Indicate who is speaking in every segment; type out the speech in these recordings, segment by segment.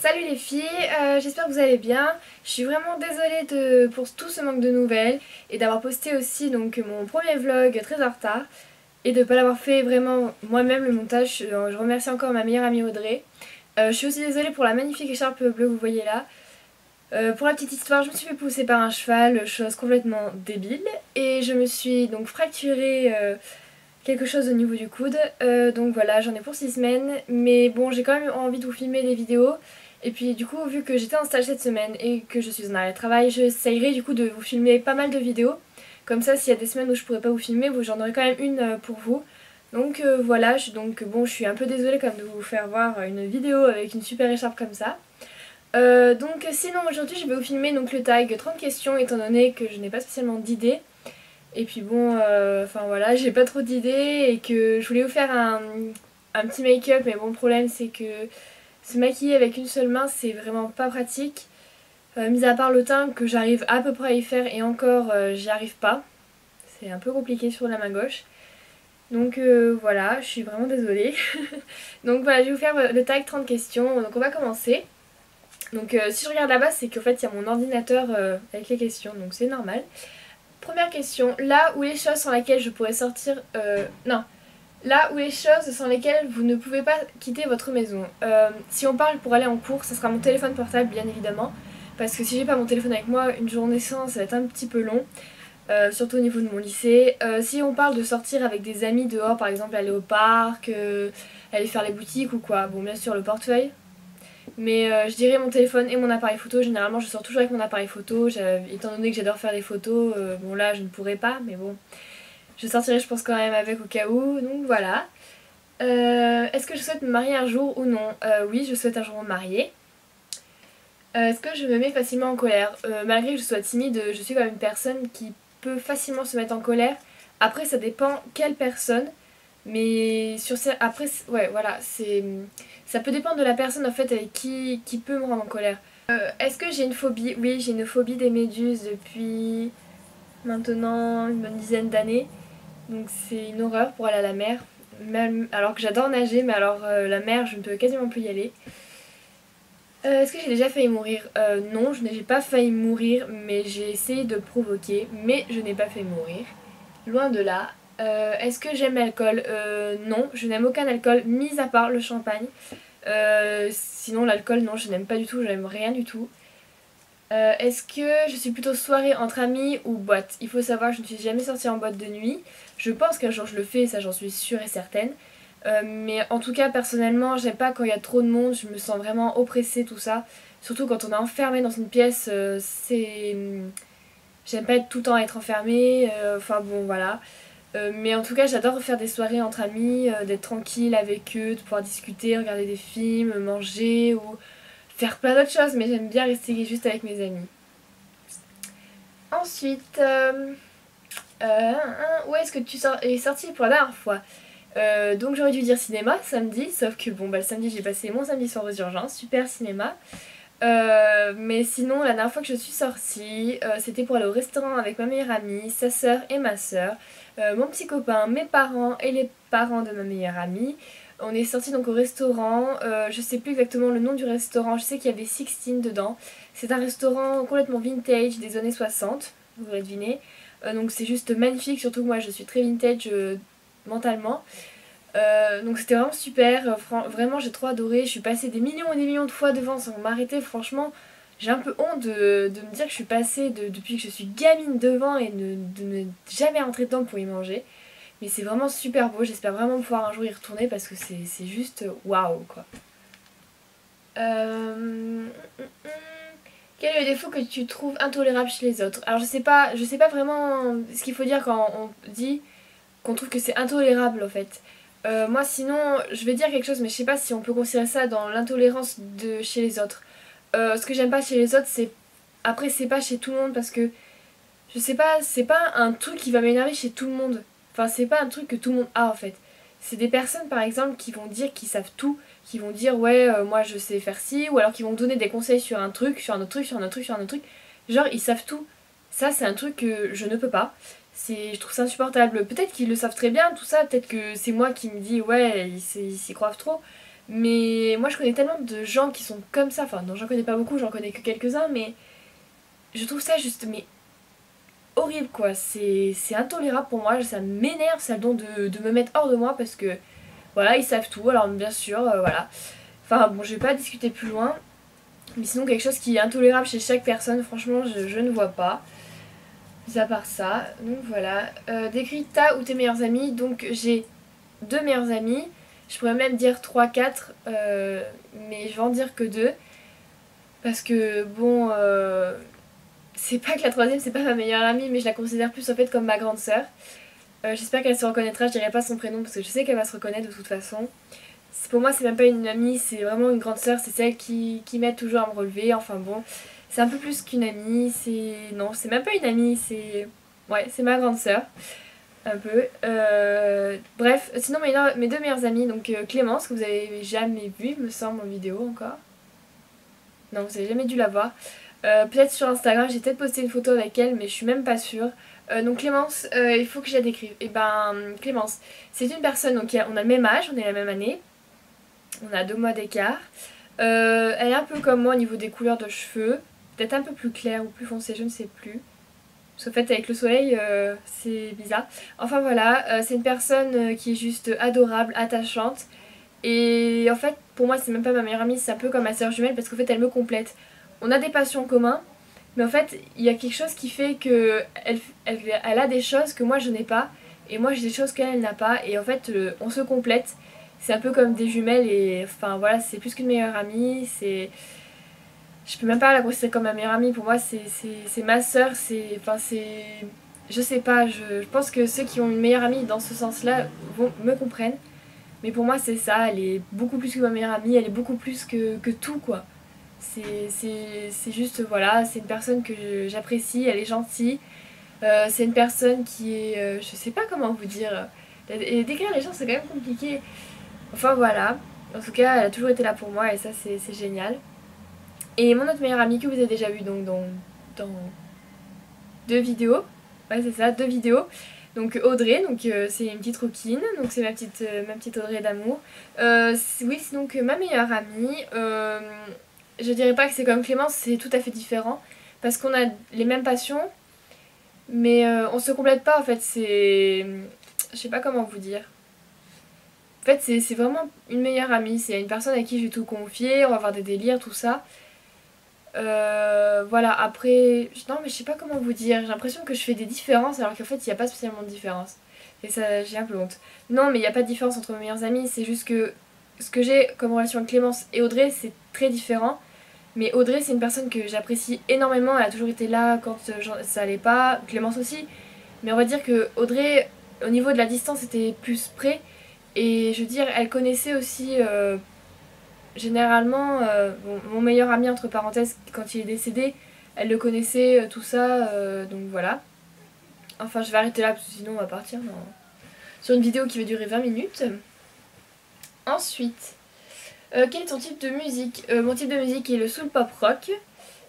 Speaker 1: Salut les filles, j'espère que vous allez bien. Je suis vraiment désolée pour tout ce manque de nouvelles et d'avoir posté aussi donc mon premier vlog très en retard et de ne pas l'avoir fait vraiment moi-même le montage. Je remercie encore ma meilleure amie Audrey. Je suis aussi désolée pour la magnifique écharpe bleue que vous voyez là. Pour la petite histoire, je me suis fait pousser par un cheval, chose complètement débile, et je me suis donc fracturé quelque chose au niveau du coude. Donc voilà, j'en ai pour 6 semaines, mais bon, j'ai quand même envie de vous filmer des vidéos. Et puis du coup, vu que j'étais en stage cette semaine et que je suis en arrêt de travail, j'essayerai du coup de vous filmer pas mal de vidéos. Comme ça, s'il y a des semaines où je pourrais pas vous filmer, j'en aurai quand même une pour vous. Donc voilà, je suis un peu désolée quand même de vous faire voir une vidéo avec une super écharpe comme ça. Donc sinon aujourd'hui je vais vous filmer donc le tag 30 questions étant donné que je n'ai pas spécialement d'idées. Et puis bon, enfin voilà, j'ai pas trop d'idées et que je voulais vous faire un petit make-up, mais bon le problème c'est que se maquiller avec une seule main c'est vraiment pas pratique. Mis à part le teint que j'arrive à peu près à y faire et encore j'y arrive pas. C'est un peu compliqué sur la main gauche. Donc voilà, je suis vraiment désolée. Donc voilà, je vais vous faire le tag 30 questions, donc on va commencer. Donc si je regarde là-bas, c'est qu'en fait il y a mon ordinateur avec les questions, donc c'est normal. Première question, là où les choses sans lesquelles je pourrais sortir... non, là où les choses sans lesquelles vous ne pouvez pas quitter votre maison. Si on parle pour aller en cours, ça sera mon téléphone portable bien évidemment. Parce que si j'ai pas mon téléphone avec moi, une journée sans, ça va être un petit peu long. Surtout au niveau de mon lycée. Si on parle de sortir avec des amis dehors, par exemple aller au parc, aller faire les boutiques ou quoi. Bon bien sûr le portefeuille. Mais je dirais mon téléphone et mon appareil photo. Généralement je sors toujours avec mon appareil photo. Étant donné que j'adore faire des photos, bon là je ne pourrais pas, mais bon. Je sortirai je pense quand même avec au cas où, donc voilà. Est-ce que je souhaite me marier un jour ou non? Oui, je souhaite un jour me marier. Est-ce que je me mets facilement en colère? Malgré que je sois timide, je suis quand même une personne qui peut facilement se mettre en colère. Après ça dépend quelle personne. Mais sur ces... après, ouais, voilà, c'est... Ça peut dépendre de la personne en fait avec qui peut me rendre en colère. Est-ce que j'ai une phobie? Oui, j'ai une phobie des méduses depuis maintenant une bonne dizaine d'années. Donc c'est une horreur pour aller à la mer. Même, alors que j'adore nager, mais alors la mer, je ne peux quasiment plus y aller. Est-ce que j'ai déjà failli mourir? Non, je n'ai pas failli mourir, mais j'ai essayé de provoquer, mais je n'ai pas failli mourir. Loin de là. Est-ce que j'aime l'alcool? Non, je n'aime aucun alcool, mis à part le champagne. Sinon l'alcool, non, je n'aime pas du tout, je n'aime rien du tout. Est-ce que je suis plutôt soirée entre amis ou boîte? Il faut savoir, je ne suis jamais sortie en boîte de nuit. Je pense qu'un jour je le fais, ça j'en suis sûre et certaine. Mais en tout cas, personnellement, j'aime pas quand il y a trop de monde, je me sens vraiment oppressée, tout ça. Surtout quand on est enfermé dans une pièce, c'est... J'aime pas tout le temps être enfermée, enfin bon voilà. Mais en tout cas j'adore faire des soirées entre amis, d'être tranquille avec eux, de pouvoir discuter, regarder des films, manger ou faire plein d'autres choses, mais j'aime bien rester juste avec mes amis. Ensuite, où est-ce que tu es sortie pour la dernière fois? Donc j'aurais dû dire cinéma samedi, sauf que bon bah le samedi j'ai passé mon samedi soir aux urgences, super cinéma. Mais sinon la dernière fois que je suis sortie, c'était pour aller au restaurant avec ma meilleure amie, sa sœur et ma sœur, mon petit copain, mes parents et les parents de ma meilleure amie. On est sortis donc au restaurant, je sais plus exactement le nom du restaurant, je sais qu'il y avait Sixteen dedans. C'est un restaurant complètement vintage des années 60, vous l'aurez deviné. Donc c'est juste magnifique, surtout que moi je suis très vintage mentalement. Donc c'était vraiment super, vraiment j'ai trop adoré, je suis passée des millions et des millions de fois devant sans m'arrêter, franchement j'ai un peu honte de me dire que je suis passée depuis que je suis gamine devant et de ne jamais rentrer dedans pour y manger. Mais c'est vraiment super beau, j'espère vraiment pouvoir un jour y retourner parce que c'est juste waouh quoi. Quel est le défaut que tu trouves intolérable chez les autres? Alors je sais pas vraiment ce qu'il faut dire quand on dit qu'on trouve que c'est intolérable en fait. Moi sinon je vais dire quelque chose mais je sais pas si on peut considérer ça dans l'intolérance de chez les autres. Ce que j'aime pas chez les autres c'est... Après c'est pas chez tout le monde parce que je sais pas, c'est pas un truc qui va m'énerver chez tout le monde. Enfin c'est pas un truc que tout le monde a en fait. C'est des personnes par exemple qui vont dire qu'ils savent tout, qui vont dire ouais moi je sais faire ci, ou alors qui vont donner des conseils sur un truc, sur un autre truc, sur un autre truc, sur un autre truc. Genre ils savent tout. Ça c'est un truc que je ne peux pas. Je trouve ça insupportable. Peut-être qu'ils le savent très bien tout ça, peut-être que c'est moi qui me dis ouais ils s'y croient trop. Mais moi je connais tellement de gens qui sont comme ça, enfin non j'en connais pas beaucoup, j'en connais que quelques-uns, mais je trouve ça juste mais horrible quoi, c'est intolérable pour moi, ça m'énerve, ça a le don de me mettre hors de moi parce que voilà ils savent tout, alors bien sûr voilà. Enfin bon je vais pas discuter plus loin, mais sinon quelque chose qui est intolérable chez chaque personne, franchement je ne vois pas. Mis à part ça, donc voilà. Décris ta ou tes meilleurs amis, donc j'ai deux meilleurs amis, je pourrais même dire trois quatre mais je vais en dire que deux. Parce que bon, c'est pas que la troisième c'est pas ma meilleure amie, mais je la considère plus en fait comme ma grande sœur. J'espère qu'elle se reconnaîtra, je dirai pas son prénom parce que je sais qu'elle va se reconnaître de toute façon. Pour moi c'est même pas une amie, c'est vraiment une grande sœur, c'est celle qui m'aide toujours à me relever, enfin bon. C'est un peu plus qu'une amie, c'est... Non, c'est même pas une amie, c'est... Ouais, c'est ma grande sœur, un peu. Bref, sinon mes deux meilleures amies, donc Clémence, que vous avez jamais vue, il me semble, en vidéo encore. Non, vous avez jamais dû la voir. Peut-être sur Instagram, j'ai peut-être posté une photo avec elle, mais je suis même pas sûre. Donc Clémence, il faut que je la décrive. Et ben, Clémence, c'est une personne, donc on a le même âge, on est la même année. On a 2 mois d'écart. Elle est un peu comme moi au niveau des couleurs de cheveux. Peut-être un peu plus clair ou plus foncé, je ne sais plus. Parce qu'en fait, avec le soleil, c'est bizarre. Enfin voilà, c'est une personne qui est juste adorable, attachante. Et en fait, pour moi, c'est même pas ma meilleure amie, c'est un peu comme ma soeur jumelle parce qu'en fait, elle me complète. On a des passions communes, mais en fait, il y a quelque chose qui fait que elle a des choses que moi je n'ai pas, et moi j'ai des choses qu'elle n'a pas, et en fait, on se complète. C'est un peu comme des jumelles, et enfin voilà, c'est plus qu'une meilleure amie, c'est... Je peux même pas la considérer comme ma meilleure amie, pour moi c'est ma soeur, c'est... Enfin c'est... Je sais pas, je pense que ceux qui ont une meilleure amie dans ce sens-là me comprennent. Mais pour moi c'est ça, elle est beaucoup plus que ma meilleure amie, elle est beaucoup plus que tout quoi. C'est juste, voilà, c'est une personne que j'apprécie, elle est gentille. C'est une personne qui est, je sais pas comment vous dire. Et décrire les gens c'est quand même compliqué. Enfin voilà, en tout cas elle a toujours été là pour moi et ça c'est génial. Et mon autre meilleure amie que vous avez déjà vu donc dans deux vidéos, ouais c'est ça, deux vidéos. Donc Audrey, donc c'est une petite rouquine, donc c'est ma petite Audrey d'amour. Oui, c'est donc ma meilleure amie. Je dirais pas que c'est comme Clémence, c'est tout à fait différent. Parce qu'on a les mêmes passions, mais on se complète pas en fait. C'est. Je sais pas comment vous dire. En fait, c'est vraiment une meilleure amie. C'est une personne à qui je vais tout confier, on va avoir des délires, tout ça. Voilà, après. Non, mais je sais pas comment vous dire. J'ai l'impression que je fais des différences alors qu'en fait, il n'y a pas spécialement de différence. Et ça, j'ai un peu honte. Non, mais il n'y a pas de différence entre mes meilleures amies. C'est juste que ce que j'ai comme relation avec Clémence et Audrey, c'est très différent. Mais Audrey, c'est une personne que j'apprécie énormément. Elle a toujours été là quand ça allait pas. Clémence aussi. Mais on va dire que Audrey, au niveau de la distance, était plus près. Et je veux dire, elle connaissait aussi généralement mon meilleur ami, entre parenthèses, quand il est décédé. Elle le connaissait, tout ça. Donc voilà. Enfin, je vais arrêter là parce que sinon on va partir sur une vidéo qui va durer 20 minutes. Ensuite. Quel est ton type de musique? Mon type de musique est le soul pop rock.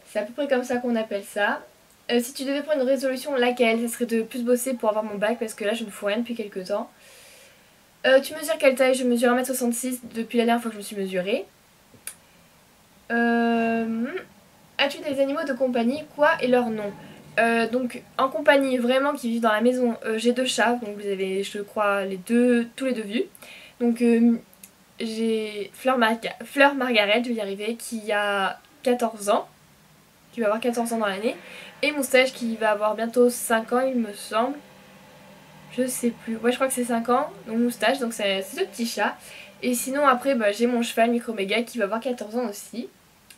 Speaker 1: C'est à peu près comme ça qu'on appelle ça. Si tu devais prendre une résolution, laquelle? Ça serait de plus bosser pour avoir mon bac parce que là je ne fous rien depuis quelques temps. Tu mesures quelle taille? Je mesure 1m66 depuis la dernière fois que je me suis mesurée. As-tu des animaux de compagnie? Quoi et leur nom? Donc en compagnie vraiment qui vivent dans la maison, j'ai deux chats, donc vous avez je crois tous les deux vus. Donc j'ai Fleur Margaret, je vais y arriver, qui a 14 ans, qui va avoir 14 ans dans l'année, et Moustache qui va avoir bientôt 5 ans il me semble, je sais plus, ouais je crois que c'est 5 ans, donc Moustache, donc c'est ce petit chat. Et sinon après bah, j'ai mon cheval Microméga qui va avoir 14 ans aussi,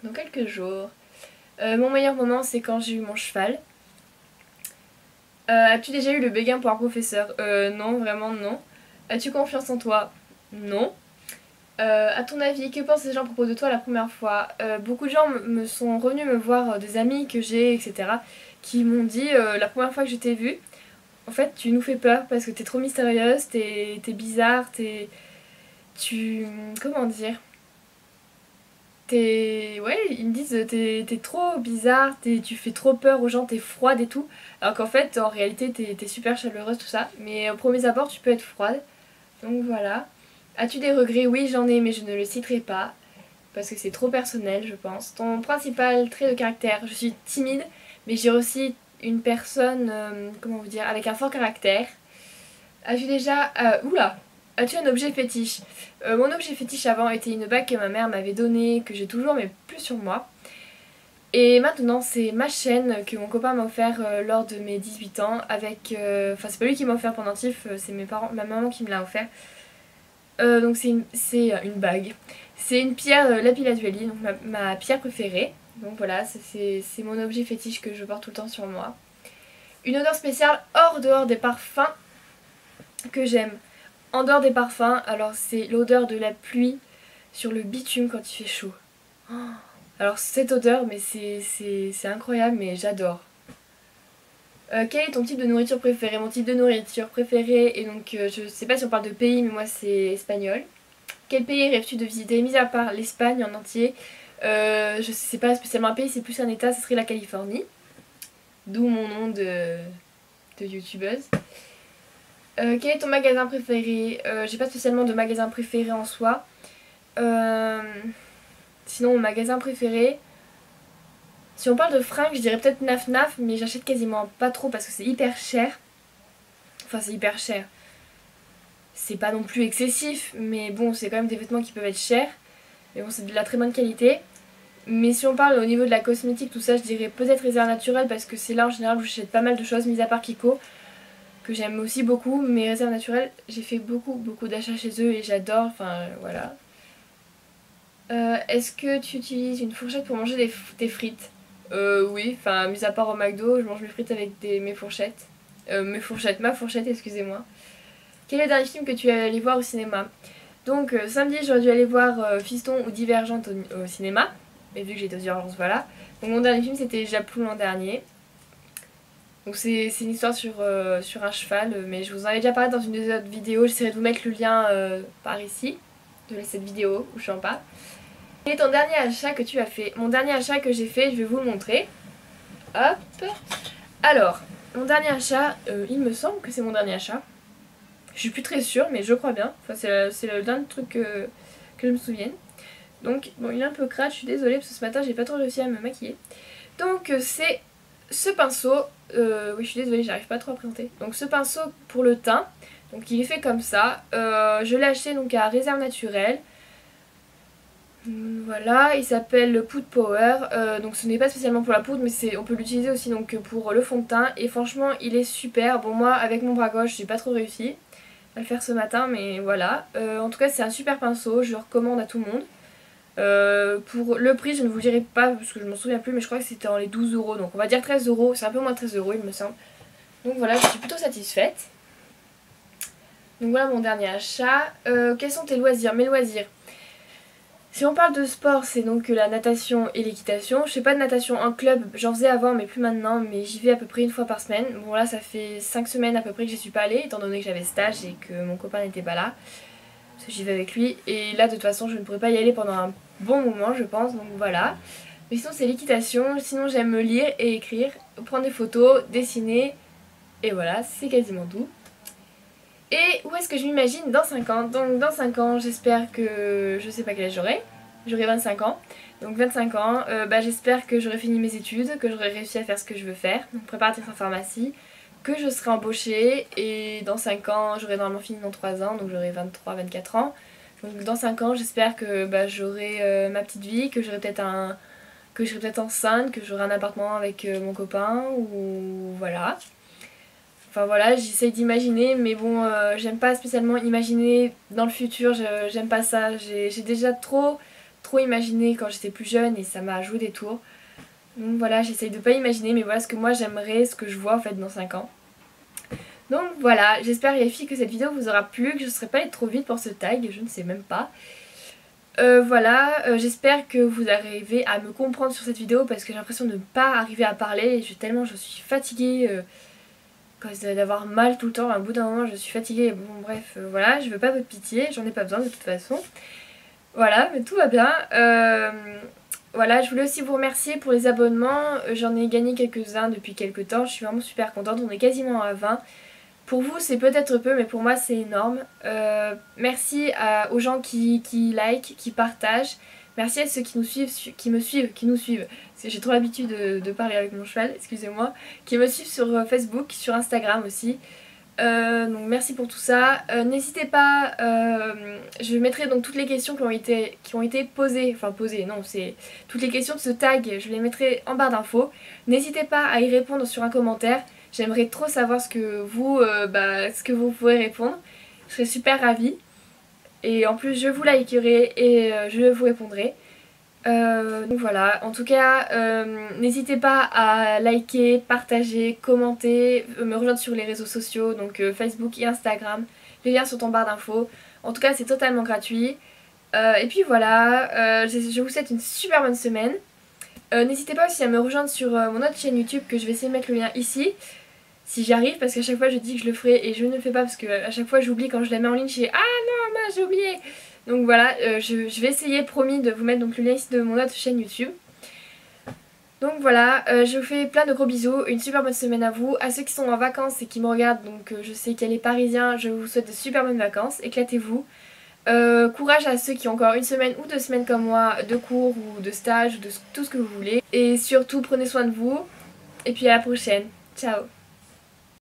Speaker 1: dans quelques jours. Mon meilleur moment c'est quand j'ai eu mon cheval. As-tu déjà eu le béguin pour un professeur? Non, vraiment non. As-tu confiance en toi? Non. À ton avis, que pensent les gens à propos de toi la première fois? Beaucoup de gens me sont revenus me voir, des amis que j'ai, etc. qui m'ont dit la première fois que je t'ai vue, en fait tu nous fais peur parce que t'es trop mystérieuse, t'es bizarre, comment dire? Ouais, ils me disent t'es trop bizarre, tu fais trop peur aux gens, t'es froide et tout. Alors qu'en fait, en réalité, t'es super chaleureuse, tout ça. Mais au premier abord, tu peux être froide. Donc voilà. As-tu des regrets? Oui, j'en ai, mais je ne le citerai pas. Parce que c'est trop personnel, je pense. Ton principal trait de caractère? Je suis timide, mais j'ai aussi une personne, comment vous dire, avec un fort caractère. As-tu déjà... oula! As-tu un objet fétiche? Mon objet fétiche avant était une bague que ma mère m'avait donnée, que j'ai toujours mais plus sur moi. Et maintenant c'est ma chaîne que mon copain m'a offert lors de mes 18 ans avec... Enfin c'est pas lui qui m'a offert pendentif, c'est mes parents, ma maman qui me l'a offert. Donc c'est une bague. C'est une pierre lapis-lazuli, donc ma pierre préférée. Donc voilà, c'est mon objet fétiche que je porte tout le temps sur moi. Une odeur spéciale dehors des parfums que j'aime. En dehors des parfums, alors c'est l'odeur de la pluie sur le bitume quand il fait chaud. Oh, alors cette odeur, mais c'est incroyable, mais j'adore. Quel est ton type de nourriture préféré? Mon type de nourriture préféré, et donc je sais pas si on parle de pays, mais moi c'est espagnol. Quel pays rêves-tu de visiter? Mis à part l'Espagne en entier, je sais pas spécialement un pays, c'est plus un état, ce serait la Californie. D'où mon nom de youtubeuse. Quel est ton magasin préféré? J'ai pas spécialement de magasin préféré en soi. Sinon, mon magasin préféré, si on parle de fringues, je dirais peut-être Naf Naf, mais j'achète quasiment pas trop parce que c'est hyper cher. Enfin, c'est hyper cher. C'est pas non plus excessif, mais bon, c'est quand même des vêtements qui peuvent être chers. Mais bon, c'est de la très bonne qualité. Mais si on parle au niveau de la cosmétique, tout ça, je dirais peut-être Réserve Naturelle parce que c'est là en général où j'achète pas mal de choses, mis à part Kiko, que j'aime aussi beaucoup. Mais Réserve Naturelle, j'ai fait beaucoup d'achats chez eux et j'adore, enfin voilà. Est-ce que tu utilises une fourchette pour manger tes frites? Oui, enfin mis à part au McDo, je mange mes frites avec mes fourchettes. Ma fourchette, excusez-moi. Quel est le dernier film que tu es allé voir au cinéma? Donc samedi j'aurais dû aller voir Fiston ou Divergente au cinéma. Mais vu que j'étais aux urgences, voilà. Donc mon dernier film c'était Japlou l'an dernier. Donc c'est une histoire sur un cheval, mais je vous en avais déjà parlé dans une des autres vidéos. J'essaierai de vous mettre le lien par ici, de cette vidéo où je en parle. Quel est ton dernier achat que tu as fait? Mon dernier achat que j'ai fait, je vais vous le montrer. Hop. Alors, mon dernier achat, il me semble que c'est mon dernier achat. Je suis plus très sûre, mais je crois bien. Enfin, c'est le dernier truc que je me souvienne. Donc, bon, il est un peu crade, je suis désolée parce que ce matin j'ai pas trop réussi à me maquiller. Donc, c'est ce pinceau. Oui, je suis désolée, j'arrive pas trop à présenter. Donc, ce pinceau pour le teint. Donc, il est fait comme ça. Je l'ai acheté donc à Réserve Naturelle. Voilà, il s'appelle Poudre Power, donc ce n'est pas spécialement pour la poudre mais on peut l'utiliser aussi donc pour le fond de teint et franchement il est super. Bon moi avec mon bras gauche j'ai pas trop réussi à le faire ce matin mais voilà. En tout cas c'est un super pinceau, je le recommande à tout le monde. Pour le prix je ne vous dirai pas parce que je m'en souviens plus mais je crois que c'était dans les 12 euros donc on va dire 13 euros, c'est un peu moins de 13 euros il me semble. Donc voilà je suis plutôt satisfaite. Donc voilà mon dernier achat. Quels sont tes loisirs? Mes loisirs. Si on parle de sport, c'est donc la natation et l'équitation. Je fais pas de natation en club, j'en faisais avant mais plus maintenant, mais j'y vais à peu près une fois par semaine. Bon là ça fait 5 semaines à peu près que j'y suis pas allée, étant donné que j'avais stage et que mon copain n'était pas là. Parce que j'y vais avec lui. Et là de toute façon je ne pourrais pas y aller pendant un bon moment je pense, donc voilà. Mais sinon c'est l'équitation, sinon j'aime lire et écrire, prendre des photos, dessiner, et voilà, c'est quasiment tout. Et où est-ce que je m'imagine dans 5 ans? Donc dans 5 ans j'espère que... je sais pas quel âge j'aurai. J'aurai 25 ans. Donc 25 ans, j'espère que j'aurai fini mes études, que j'aurai réussi à faire ce que je veux faire. Donc préparatrice en pharmacie. Que je serai embauchée et dans 5 ans j'aurai normalement fini dans 3 ans. Donc j'aurai 23-24 ans. Donc dans 5 ans j'espère que j'aurai ma petite vie, que j'aurai peut-être que je serai peut-être enceinte, que j'aurai un appartement avec mon copain ou voilà. Enfin voilà, j'essaye d'imaginer, mais bon, j'aime pas spécialement imaginer dans le futur, j'aime pas ça. J'ai déjà trop imaginé quand j'étais plus jeune et ça m'a joué des tours. Donc voilà, j'essaye de pas imaginer, mais voilà ce que moi j'aimerais, ce que je vois en fait dans 5 ans. Donc voilà, j'espère les filles que cette vidéo vous aura plu, que je ne serai pas allée trop vite pour ce tag, je ne sais même pas. Voilà, j'espère que vous arrivez à me comprendre sur cette vidéo parce que j'ai l'impression de ne pas arriver à parler, tellement je suis fatiguée. D'avoir mal tout le temps, à bout d'un moment je suis fatiguée, bon bref, voilà, je veux pas votre pitié, j'en ai pas besoin de toute façon. Voilà, mais tout va bien. Voilà, je voulais aussi vous remercier pour les abonnements, j'en ai gagné quelques-uns depuis quelques temps, je suis vraiment super contente, on est quasiment à 20. Pour vous c'est peut-être peu mais pour moi c'est énorme. Merci aux gens qui like, qui partagent. Merci à ceux qui nous suivent, qui nous suivent. Parce que j'ai trop l'habitude de parler avec mon cheval, excusez-moi. Qui me suivent sur Facebook, sur Instagram aussi. Donc merci pour tout ça. N'hésitez pas, je mettrai donc toutes les questions qui ont été posées, enfin posées, non, c'est toutes les questions de ce tag, je les mettrai en barre d'infos. N'hésitez pas à y répondre sur un commentaire. J'aimerais trop savoir ce que vous pourrez répondre. Je serais super ravie. Et en plus je vous likerai et je vous répondrai. Donc voilà, en tout cas, n'hésitez pas à liker, partager, commenter, me rejoindre sur les réseaux sociaux, donc Facebook et Instagram. Les liens sont en barre d'infos. En tout cas, c'est totalement gratuit. Et puis voilà, je vous souhaite une super bonne semaine. N'hésitez pas aussi à me rejoindre sur mon autre chaîne YouTube que je vais essayer de mettre le lien ici. Si j'y arrive, parce qu'à chaque fois je dis que je le ferai et je ne le fais pas parce que à chaque fois j'oublie quand je la mets en ligne, je fais ah non, mince, j'ai oublié. Donc voilà, je vais essayer, promis, de vous mettre donc le lien ici de mon autre chaîne YouTube. Donc voilà, je vous fais plein de gros bisous, une super bonne semaine à vous. À ceux qui sont en vacances et qui me regardent, donc je sais qu'il y a les Parisiens, je vous souhaite de super bonnes vacances, éclatez-vous. Courage à ceux qui ont encore une semaine ou 2 semaines comme moi de cours ou de stage ou de tout ce que vous voulez. Et surtout prenez soin de vous et puis à la prochaine. Ciao.